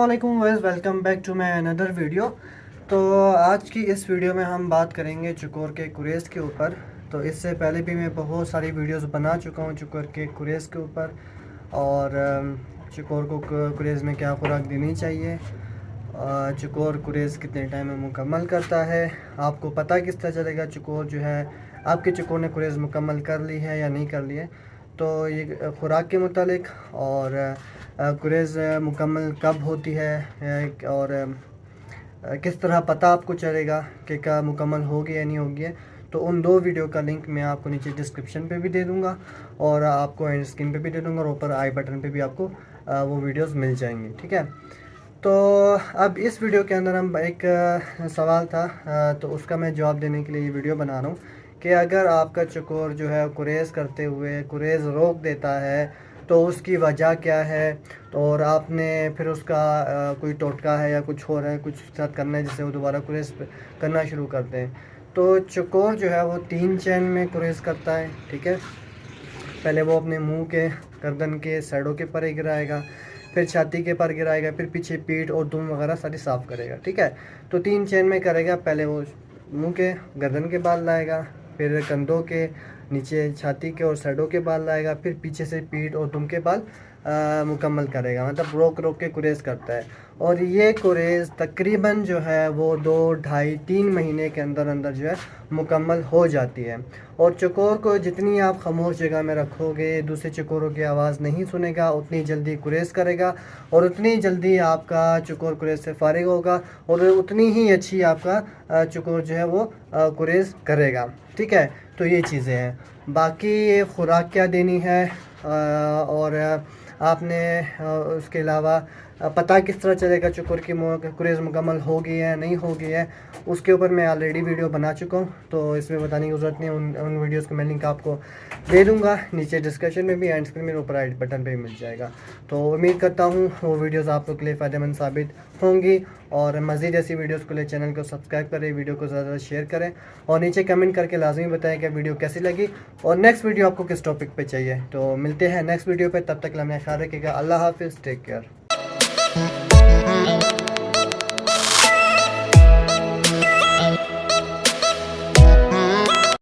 अस्सलामुअलैकुम guys, welcome back to my another video. तो आज की इस वीडियो में हम बात करेंगे चकोर के कुरेज़ के ऊपर। तो इससे पहले भी मैं बहुत सारी वीडियोस बना चुका हूँ चकोर के कुरेज़ के ऊपर, और चकोर को कुरेज़ में क्या खुराक देनी चाहिए, चकोर कुरेज़ कितने टाइम में मुकम्मल करता है, आपको पता किस तरह चलेगा चकोर जो है आपके चकोर ने कुरेज़ मुकम्मल कर ली है या नहीं कर ली है। तो ये खुराक के मुतालिक और कुरेज़ मुकम्मल कब होती है और किस तरह पता आपको चलेगा कि क्या मुकम्मल हो गया या नहीं हो गया। तो उन दो वीडियो का लिंक मैं आपको नीचे डिस्क्रिप्शन पे भी दे दूंगा और आपको एंड स्क्रीन पे भी दे दूंगा और ऊपर आई बटन पे भी आपको वो वीडियोस मिल जाएंगी, ठीक है। तो अब इस वीडियो के अंदर हम एक सवाल था, तो उसका मैं जवाब देने के लिए ये वीडियो बना रहा हूँ कि अगर आपका चकोर जो है कुरेज़ करते हुए कुरेज़ रोक देता है तो उसकी वजह क्या है, और आपने फिर उसका कोई टोटका है या कुछ हो रहा है, कुछ साथ करना है जिससे वो दोबारा कुरेज़ करना शुरू कर दें। तो चकोर जो है वो 3 चैन में कुरेज़ करता है, ठीक है। पहले वो अपने मुंह के गर्दन के साइडों के पर गिराएगा, फिर छाती के पर गिराएगा, फिर पीछे पीठ और दुम वगैरह सारी साफ़ करेगा, ठीक है। तो 3 चेन में करेगा। पहले वो मुंह के गर्दन के बाल लाएगा, फिर कंधों के नीचे छाती के और साइडों के बाल लाएगा, फिर पीछे से पीठ और दुम के बाल मुकम्मल करेगा, मतलब रोक रोक के कुरेज़ करता है। और ये कुरेज़ तकरीबन जो है वो 2, ढाई, 3 महीने के अंदर अंदर जो है मुकम्मल हो जाती है। और चकोर को जितनी आप खामोश जगह में रखोगे, दूसरे चकोरों की आवाज़ नहीं सुनेगा, उतनी जल्दी कुरेज़ करेगा और उतनी जल्दी आपका चकोर कुरेज़ से फारिग होगा और उतनी ही अच्छी आपका चकोर जो है वो कुरेज़ करेगा, ठीक है। तो ये चीज़ें हैं। बाकी खुराक क्या देनी है और आपने उसके अलावा पता किस तरह चलेगा चकोर की कुरेज़ मुकम्मल हो गई है नहीं हो गई है, उसके ऊपर मैं ऑलरेडी वीडियो बना चुका हूँ, तो इसमें बताने की ज़रूरत नहीं। उन वीडियोस का मैं लिंक आपको दे दूँगा नीचे डिस्क्रिप्शन में भी, एंड स्क्रीन में ऊपर आई बटन पे भी मिल जाएगा। तो उम्मीद करता हूँ वो वीडियोज़ आप लोग के लिए फ़ायदेमंद साबित होंगी, और मज़ीद ऐसी वीडियोज़ के लिए चैनल को सब्सक्राइब करें, वीडियो को ज़्यादा शेयर करें और नीचे कमेंट करके लाजमी बताएं कि वीडियो कैसी लगी और नेक्स्ट वीडियो आपको किस टॉपिक पे चाहिए। तो मिलते हैं नेक्स्ट वीडियो पे, तब तक अपना ख्याल रखिएगा। अल्लाह हाफिज़, टेक केयर।